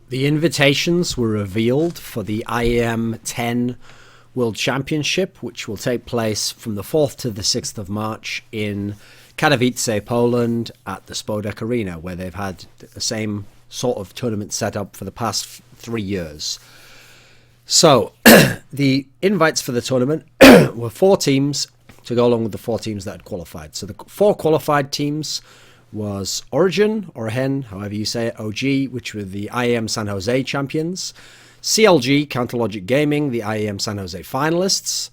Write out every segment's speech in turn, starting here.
The invitations were revealed for the IEM X World Championship, which will take place from the 4th to the 6th of March in Katowice, Poland, at the Spodek Arena, where they've had the same sort of tournament set up for the past 3 years. So, the invites for the tournament were 4 teams to go along with the 4 teams that had qualified. So the 4 qualified teams was Origin, or Hen, however you say it, OG, which were the IEM San Jose champions, CLG, Counterlogic Gaming, the IEM San Jose finalists,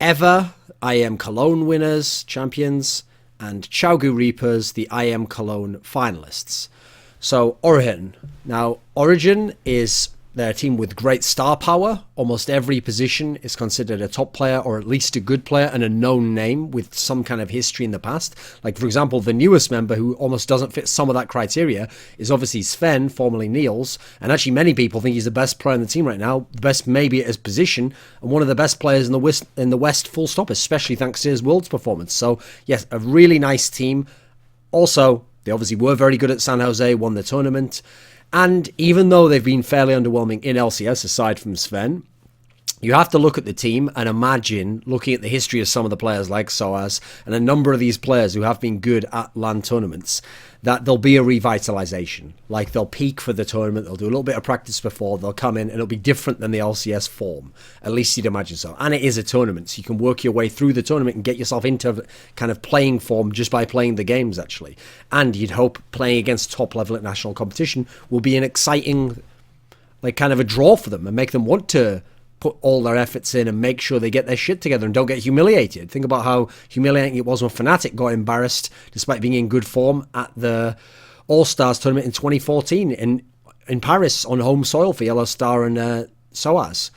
Ever, IEM Cologne winners, champions, and Chaugu Reapers, the IEM Cologne finalists. So Origin. Now, Origin is they're a team with great star power. Almost every position is considered a top player or at least a good player and a known name with some kind of history in the past. Like, for example, the newest member who almost doesn't fit some of that criteria is obviously Sven, formerly Niels. And actually many people think he's the best player in the team right now. The best maybe at his position and one of the best players in the West full stop, especially thanks to his Worlds performance. So, yes, a really nice team. Also, they obviously were very good at San Jose, won the tournament. And even though they've been fairly underwhelming in LCS, aside from Sven, you have to look at the team and imagine looking at the history of some of the players like Soaz and a number of these players who have been good at LAN tournaments, that there'll be a revitalization. Like, they'll peak for the tournament, they'll do a little bit of practice before, they'll come in, and it'll be different than the LCS form. At least you'd imagine so. And it is a tournament, so you can work your way through the tournament and get yourself into kind of playing form just by playing the games, actually. And you'd hope playing against top level at national competition will be an exciting, like, kind of a draw for them and make them want to put all their efforts in and make sure they get their shit together and don't get humiliated. Think about how humiliating it was when Fnatic got embarrassed despite being in good form at the All-Stars tournament in 2014 in Paris on home soil for Yellow Star and Soaz.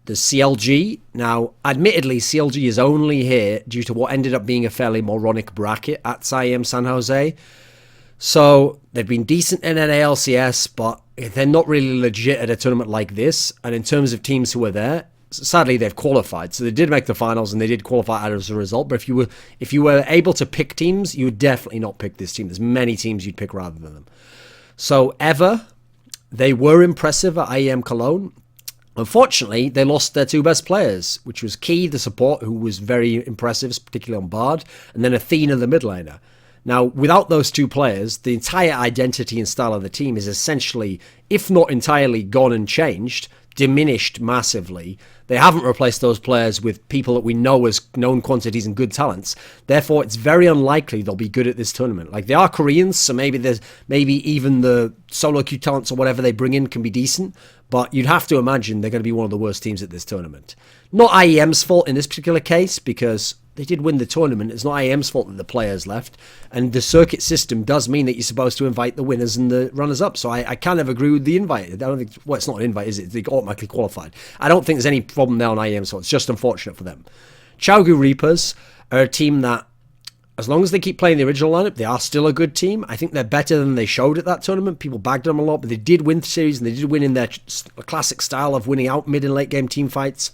The CLG, now admittedly CLG is only here due to what ended up being a fairly moronic bracket at IEM San Jose. So they've been decent in NALCS, but they're not really legit at a tournament like this. And in terms of teams who were there, sadly they've qualified. So they did make the finals and they did qualify as a result. But if you were able to pick teams, you would definitely not pick this team. There's many teams you'd pick rather than them. So Ever, they were impressive at IEM Cologne. Unfortunately, they lost their 2 best players, which was Key, the support, who was very impressive, particularly on Bard, and then Athena, the mid laner. Now, without those 2 players, the entire identity and style of the team is essentially, if not entirely gone and changed, diminished massively. They haven't replaced those players with people that we know as known quantities and good talents. Therefore, it's very unlikely they'll be good at this tournament. Like, they are Koreans, so maybe even the solo queue talents or whatever they bring in can be decent, but you'd have to imagine they're going to be one of the worst teams at this tournament. Not IEM's fault in this particular case, because they did win the tournament. It's not IEM's fault that the players left. And the circuit system does mean that you're supposed to invite the winners and the runners-up. So I kind of agree with the invite. I don't think, well, it's not an invite, is it? They automatically qualified. I don't think there's any problem there on IEM's fault. It's just unfortunate for them. Chaugu Reapers are a team that, as long as they keep playing the original lineup, they are still a good team. I think they're better than they showed at that tournament. People bagged them a lot, but they did win the series, and they did win in their classic style of winning out mid and late game team fights.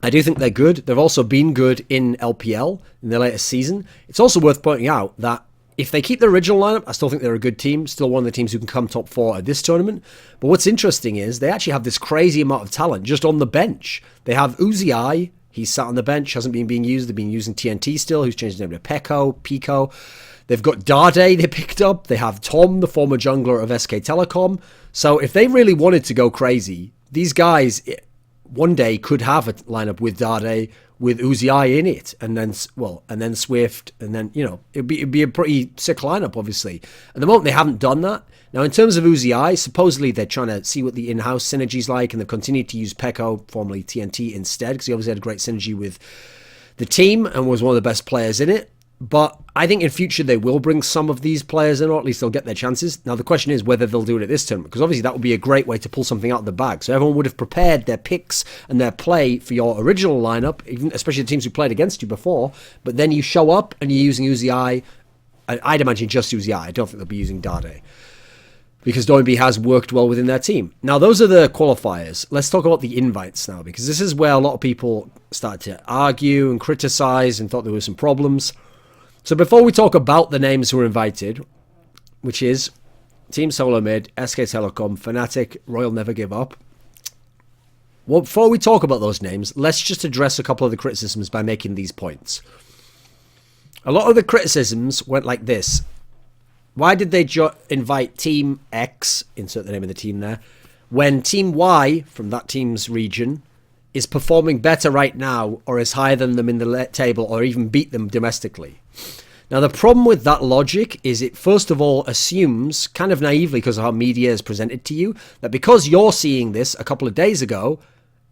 I do think they're good. They've also been good in LPL in their latest season. It's also worth pointing out that if they keep the original lineup, I still think they're a good team. Still one of the teams who can come top 4 at this tournament. But what's interesting is they actually have this crazy amount of talent just on the bench. They have Uzi. He's sat on the bench, hasn't been being used. They've been using TNT still, who's changed his name to Pico. They've got Dade they picked up. They have Tom, the former jungler of SK Telecom. So if they really wanted to go crazy, these guys one day could have a lineup with Dade, with Uzi in it, and then Swift, and then, it'd be a pretty sick lineup, obviously. At the moment, they haven't done that. Now, in terms of Uzi, supposedly they're trying to see what the in-house synergy's like, and they've continued to use Pekko, formerly TNT, instead, because he obviously had a great synergy with the team and was one of the best players in it. But I think in future they will bring some of these players in, or at least they'll get their chances. Now the question is whether they'll do it at this tournament, because obviously that would be a great way to pull something out of the bag. So everyone would have prepared their picks and their play for your original lineup, even especially the teams who played against you before. But then you show up and you're using Uzi. I'd imagine just Uzi. I don't think they'll be using Dade, because Doinby has worked well within their team. Now, those are the qualifiers. Let's talk about the invites now, because this is where a lot of people started to argue and criticize and thought there were some problems. So before we talk about the names who were invited, which is Team Solo Mid, SK Telecom, Fnatic, Royal Never Give Up. Well, before we talk about those names, let's just address a couple of the criticisms by making these points. A lot of the criticisms went like this. Why did they invite Team X, insert the name of the team there, when Team Y from that team's region is performing better right now or is higher than them in the table or even beat them domestically? Now, the problem with that logic is it first of all assumes, kind of naively because of how media is presented to you, that because you're seeing this a couple of days ago,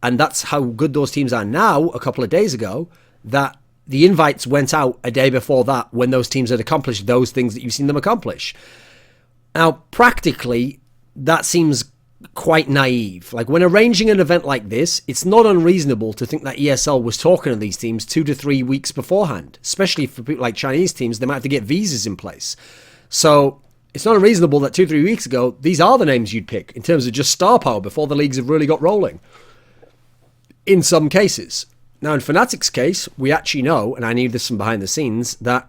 and that's how good those teams are now a couple of days ago, that the invites went out a day before that when those teams had accomplished those things that you've seen them accomplish. Now, practically, that seems quite naive. Like, when arranging an event like this, it's not unreasonable to think that ESL was talking to these teams 2 to 3 weeks beforehand, especially for people like Chinese teams. They might have to get visas in place. So it's not unreasonable that 2-3 weeks ago, these are the names you'd pick in terms of just star power before the leagues have really got rolling. In some cases. Now, in Fnatic's case, we actually know, and I knew this from behind the scenes, that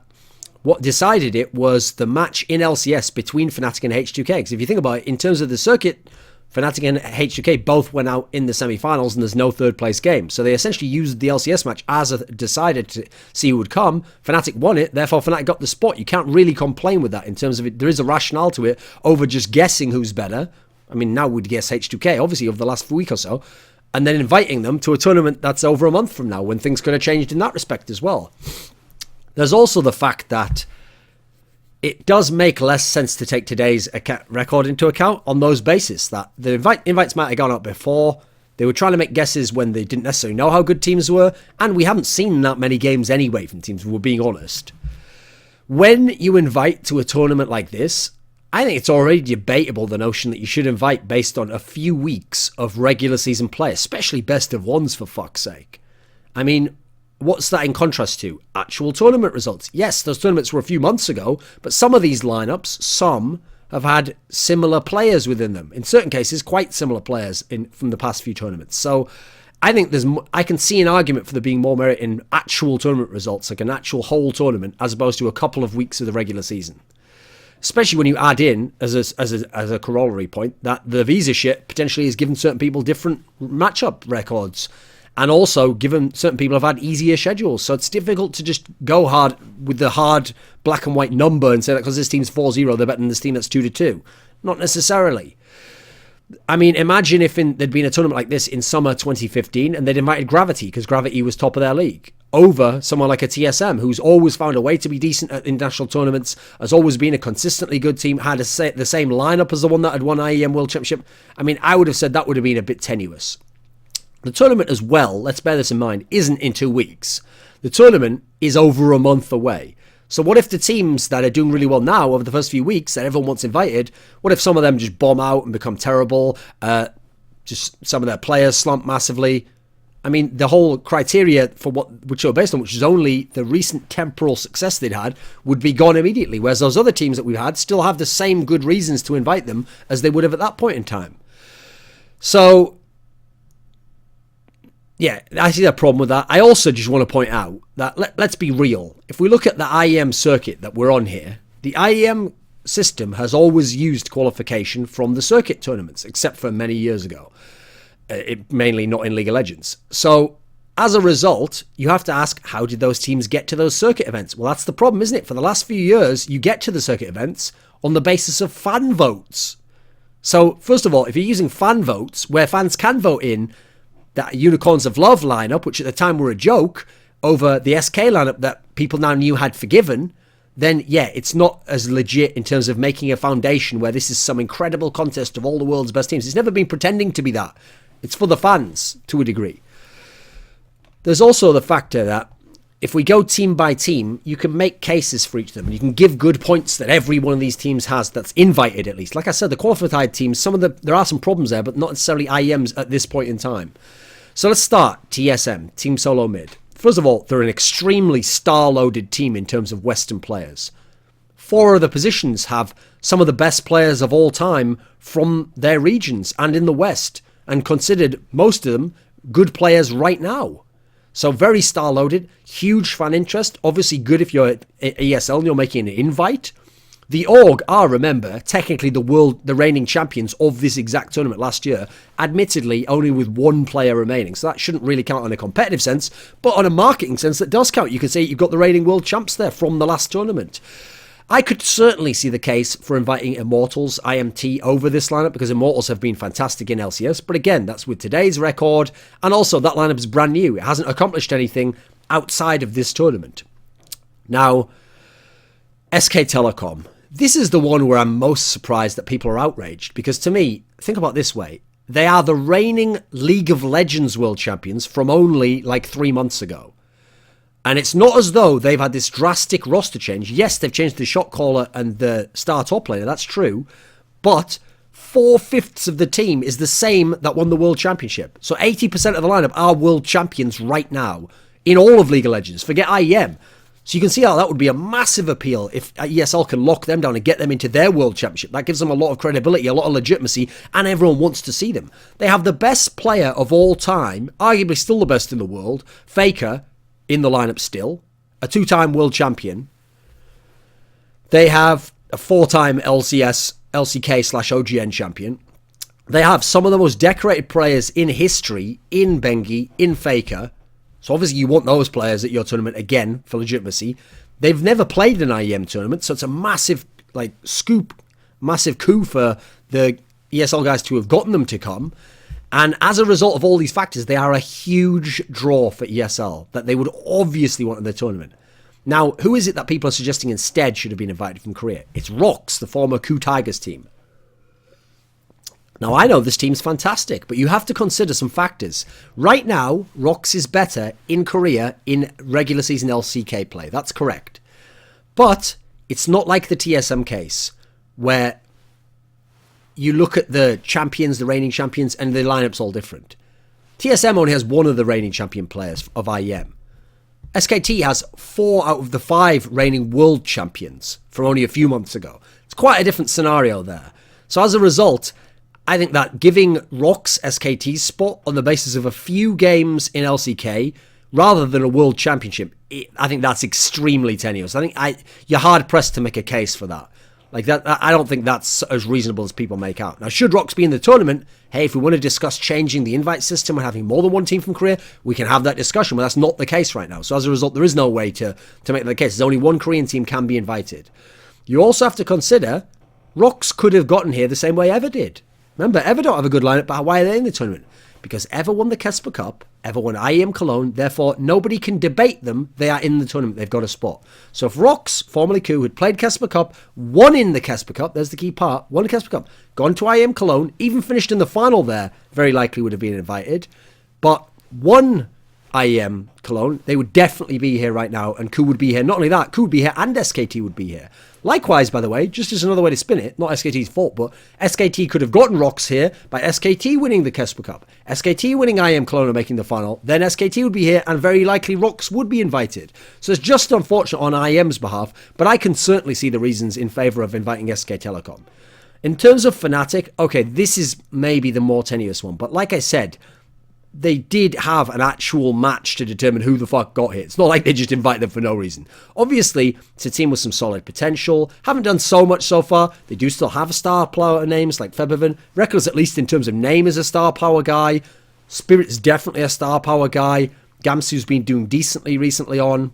what decided it was the match in LCS between Fnatic and H2K. Because if you think about it, in terms of the circuit, Fnatic and H2K both went out in the semi-finals and there's no third place game. So they essentially used the LCS match as a decided to see who would come. Fnatic won it, therefore Fnatic got the spot. You can't really complain with that in terms of it. There is a rationale to it over just guessing who's better. I mean, now we'd guess H2K, obviously, over the last week or so. And then inviting them to a tournament that's over a month from now when things could have changed in that respect as well. There's also the fact that it does make less sense to take today's record into account on those bases, that the invites might have gone out before. They were trying to make guesses when they didn't necessarily know how good teams were, and we haven't seen that many games anyway from teams, if we're being honest. When you invite to a tournament like this, I think it's already debatable, the notion that you should invite based on a few weeks of regular season play, especially best of ones, for fuck's sake. I mean, what's that in contrast to? Actual tournament results. Yes, those tournaments were a few months ago, but some of these lineups, some have had similar players within them. In certain cases, quite similar players from the past few tournaments. So I think I can see an argument for there being more merit in actual tournament results, like an actual whole tournament, as opposed to a couple of weeks of the regular season. Especially when you add in, as a corollary point, that the visa shit potentially has given certain people different matchup records. And also given certain people have had easier schedules. So it's difficult to just go hard with the hard black and white number and say that because this team's 4-0, they're better than this team that's 2-2. Not necessarily. I mean, imagine if there'd been a tournament like this in summer 2015 and they'd invited Gravity because Gravity was top of their league over someone like a TSM who's always found a way to be decent at international tournaments, has always been a consistently good team, had the same lineup as the one that had won IEM World Championship. I mean, I would have said that would have been a bit tenuous. The tournament as well, let's bear this in mind, isn't in 2 weeks. The tournament is over a month away. So what if the teams that are doing really well now over the first few weeks that everyone wants invited, what if some of them just bomb out and become terrible? Just some of their players slump massively. I mean, the whole criteria for which they were based on, which is only the recent temporal success they'd had, would be gone immediately. Whereas those other teams that we've had still have the same good reasons to invite them as they would have at that point in time. So, yeah, I see that problem with that. I also just want to point out that, let's be real. If we look at the IEM circuit that we're on here, the IEM system has always used qualification from the circuit tournaments, except for many years ago. Mainly not in League of Legends. So, as a result, you have to ask, how did those teams get to those circuit events? Well, that's the problem, isn't it? For the last few years, you get to the circuit events on the basis of fan votes. So, first of all, if you're using fan votes, where fans can vote in that Unicorns of Love lineup, which at the time were a joke, over the SK lineup that people now knew had forgiven, then yeah, it's not as legit in terms of making a foundation where this is some incredible contest of all the world's best teams. It's never been pretending to be that. It's for the fans, to a degree. There's also the factor that if we go team by team, you can make cases for each of them. And you can give good points that every one of these teams has that's invited, at least. Like I said, the qualified teams, there are some problems there, but not necessarily IEMs at this point in time. So let's start TSM, Team Solo Mid. First of all, they're an extremely star-loaded team in terms of Western players. 4 of the positions have some of the best players of all time from their regions and in the West, and considered, most of them, good players right now. So very star-loaded, huge fan interest, obviously good if you're at ESL and you're making an invite. The Org are, remember, technically the reigning champions of this exact tournament last year, admittedly only with one player remaining, so that shouldn't really count on a competitive sense, but on a marketing sense that does count. You can say you've got the reigning world champs there from the last tournament. I could certainly see the case for inviting Immortals IMT over this lineup because Immortals have been fantastic in LCS, but again, that's with today's record, and also that lineup is brand new. It hasn't accomplished anything outside of this tournament. Now, SK Telecom. This is the one where I'm most surprised that people are outraged, because to me, think about it this way. They are the reigning League of Legends world champions from only like 3 months ago. And it's not as though they've had this drastic roster change. Yes, they've changed the shot caller and the star top laner, that's true. But 4/5 of the team is the same that won the world championship. So 80% of the lineup are world champions right now in all of League of Legends. Forget IEM. So you can see how that would be a massive appeal if ESL can lock them down and get them into their world championship. That gives them a lot of credibility, a lot of legitimacy, and everyone wants to see them. They have the best player of all time, arguably still the best in the world, Faker, in the lineup still, a 2-time world champion. They have a 4-time LCS, LCK/OGN champion. They have some of the most decorated players in history in Bengi, in Faker. So obviously you want those players at your tournament again for legitimacy. They've never played an IEM tournament, so it's a massive scoop, massive coup for the ESL guys to have gotten them to come. And as a result of all these factors, they are a huge draw for ESL that they would obviously want in their tournament. Now, who is it that people are suggesting instead should have been invited from Korea? It's ROX, the former Coup Tigers team. Now, I know this team's fantastic, but you have to consider some factors. Right now, ROX is better in Korea in regular season LCK play. That's correct. But it's not like the TSM case, where you look at the champions, the reigning champions, and the lineup's all different. TSM only has one of the reigning champion players of IEM. SKT has 4 out of the 5 reigning world champions from only a few months ago. It's quite a different scenario there. So as a result, I think that giving ROX SKT's spot on the basis of a few games in LCK rather than a world championship, I think that's extremely tenuous. I think you're hard pressed to make a case for that. Like that, I don't think that's as reasonable as people make out. Now, should ROX be in the tournament, hey, if we want to discuss changing the invite system and having more than one team from Korea, we can have that discussion, but that's not the case right now. So as a result, there is no way to make that the case. There's only one Korean team can be invited. You also have to consider ROX could have gotten here the same way Ever did. Remember, Ever don't have a good lineup, but why are they in the tournament? Because Ever won the Kesper Cup, Ever won IEM Cologne, therefore nobody can debate them. They are in the tournament, they've got a spot. So if ROX, formerly Coup, had played Kesper Cup, won in the Kesper Cup, there's the key part, won the Kesper Cup, gone to IEM Cologne, even finished in the final there, very likely would have been invited, but won IEM Cologne, they would definitely be here right now, and Coup would be here. Not only that, Coup would be here and SKT would be here. Likewise, by the way, just as another way to spin it, not SKT's fault, but SKT could have gotten ROX here by SKT winning the Kesper Cup, SKT winning IEM Cologne and making the final, then SKT would be here, and very likely ROX would be invited. So it's just unfortunate on IEM's behalf, but I can certainly see the reasons in favour of inviting SK Telecom. In terms of Fnatic, okay, this is maybe the more tenuous one, but like I said, they did have an actual match to determine who the fuck got here. It's not like they just invite them for no reason. Obviously, it's a team with some solid potential. Haven't done so much so far. They do still have star power names like Febervin. Records, at least in terms of name, is a star power guy. Spirit's definitely a star power guy. Gamsu's been doing decently recently on.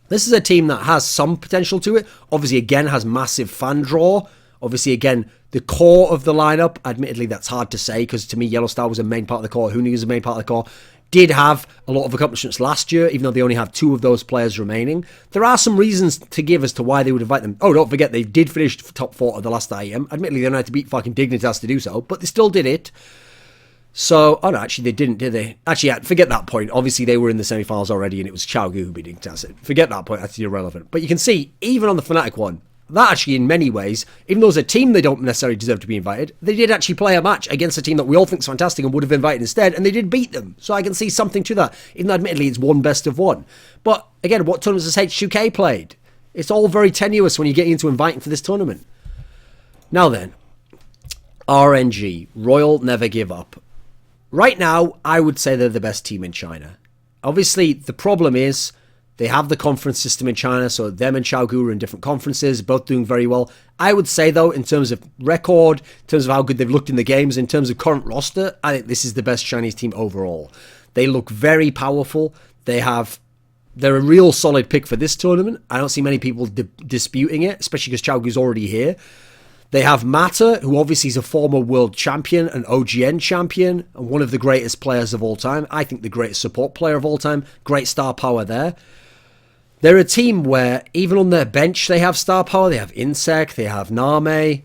This is a team that has some potential to it. Obviously, again, has massive fan draw. Obviously, again, the core of the lineup, admittedly, that's hard to say because to me, Yellow Star was a main part of the core. Huni was a main part of the core. Did have a lot of accomplishments last year, even though they only have 2 of those players remaining. There are some reasons to give as to why they would invite them. Oh, don't forget, they did finish top 4 of the last IEM. Admittedly, they don't have to beat fucking Dignitas to do so, but they still did it. So, oh no, actually they didn't, did they? Actually, yeah, forget that point. Obviously, they were in the semi-finals already, and it was Chaogu who beat Dignitas. Forget that point, that's irrelevant. But you can see, even on the Fnatic one, that actually, in many ways, even though as a team they don't necessarily deserve to be invited, they did actually play a match against a team that we all think is fantastic and would have invited instead, and they did beat them. So I can see something to that, even though admittedly it's one best of one. But again, what tournaments has H2K played? It's all very tenuous when you get into inviting for this tournament. Now then, RNG, Royal Never Give Up. Right now, I would say they're the best team in China. Obviously, the problem is They have the conference system in China, so them and Xiaogu are in different conferences, both doing very well. I would say, though, in terms of record, in terms of how good they've looked in the games, in terms of current roster, I think this is the best Chinese team overall. They look very powerful. They're a real solid pick for this tournament. I don't see many people disputing it, especially because Xiaogu's already here. They have Mata, who obviously is a former world champion, an OGN champion, and one of the greatest players of all time. I think the greatest support player of all time. Great star power there. They're a team where, even on their bench, they have star power. They have Insec, they have Name.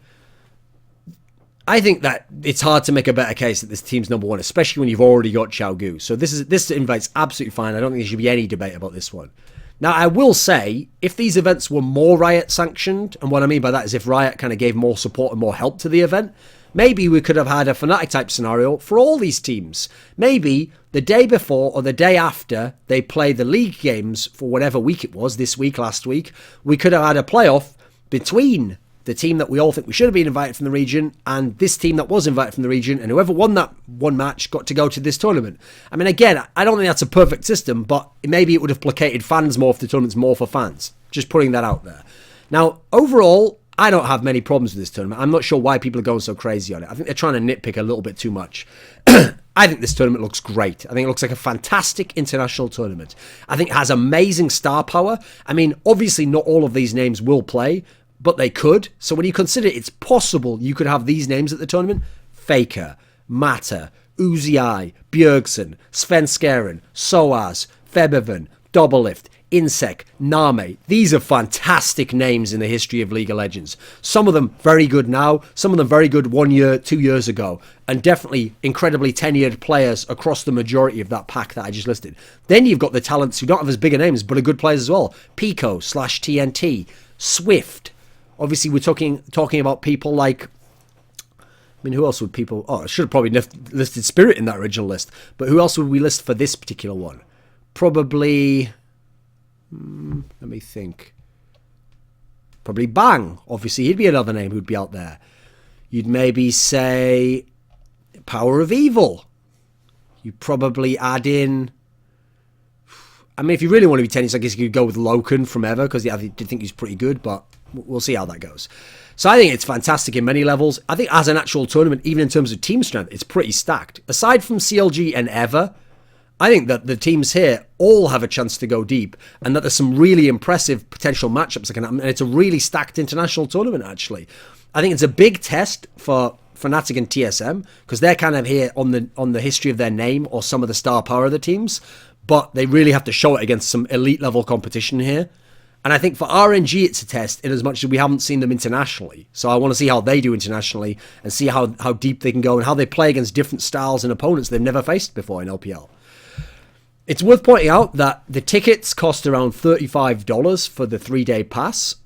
I think that it's hard to make a better case that this team's number one, especially when you've already got Xiaogu. So this invite's absolutely fine. I don't think there should be any debate about this one. Now, I will say, if these events were more Riot sanctioned, and what I mean by that is if Riot kind of gave more support and more help to the event, maybe we could have had a Fnatic type scenario for all these teams. Maybe the day before or the day after they play the league games for whatever week it was, this week, last week, we could have had a playoff between the team that we all think we should have been invited from the region and this team that was invited from the region, and whoever won that one match got to go to this tournament. I mean, again, I don't think that's a perfect system, but maybe it would have placated fans more if the tournament's more for fans. Just putting that out there. Now, overall, I don't have many problems with this tournament. I'm not sure why people are going so crazy on it. I think they're trying to nitpick a little bit too much. I think this tournament looks great. I think it looks like a fantastic international tournament. I think it has amazing star power. I mean, obviously not all of these names will play, but they could. So when you consider it's possible you could have these names at the tournament: Faker, Mata, Uzi, Bjergsen, Svenskeren, Soaz, Febevan, Doublelift, Insec, Name. These are fantastic names in the history of League of Legends. Some of them very good now, some of them very good 1 year, 2 years ago, and definitely incredibly tenured players across the majority of that pack that I just listed. Then you've got the talents who don't have as big a names, but are good players as well. Pico/TNT, Swift. Obviously, we're talking about people like, I mean, who else would people... Oh, I should have probably listed Spirit in that original list. But who else would we list for this particular one? Probably... let me think. Probably Bang. Obviously, he'd be another name who'd be out there. You'd maybe say Power of Evil. You'd probably add in... I mean, if you really want to be tennis, I guess you could go with Loken from Ever, because I did think he's pretty good, but we'll see how that goes. So I think it's fantastic in many levels. I think as an actual tournament, even in terms of team strength, it's pretty stacked. Aside from CLG and Ever, I think that the teams here all have a chance to go deep, and that there's some really impressive potential matchups that can happen, and it's a really stacked international tournament, actually. I think it's a big test for Fnatic and TSM, because they're kind of here on the history of their name or some of the star power of the teams, but they really have to show it against some elite level competition here. And I think for RNG, it's a test in as much as we haven't seen them internationally. So I want to see how they do internationally and see how deep they can go and how they play against different styles and opponents they've never faced before in LPL. It's worth pointing out that the tickets cost around $35 for the 3-day pass.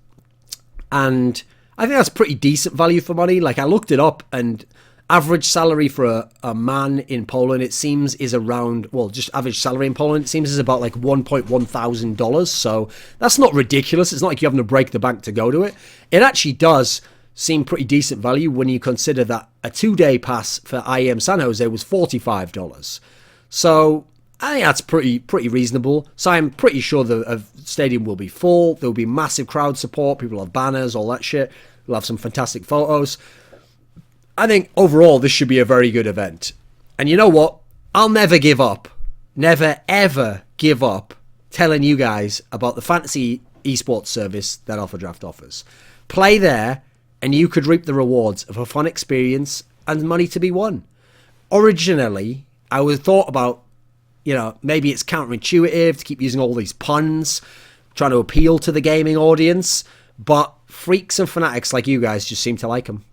And I think that's pretty decent value for money. Like, I looked it up, and average salary for a man in Poland, it seems, is around, well, just average salary in Poland, it seems is about like $1.1 thousand. So that's not ridiculous. It's not like you're having to break the bank to go to it. It actually does seem pretty decent value when you consider that a 2-day pass for IEM San Jose was $45. So I think that's pretty reasonable. So I'm pretty sure the stadium will be full. There will be massive crowd support. People have banners, all that shit. We'll have some fantastic photos. I think overall this should be a very good event. And you know what? I'll never give up. Never, ever give up telling you guys about the fantasy esports service that AlphaDraft offers. Play there and you could reap the rewards of a fun experience and money to be won. Originally, I was thought about, maybe it's counterintuitive to keep using all these puns, trying to appeal to the gaming audience, but freaks and fanatics like you guys just seem to like them.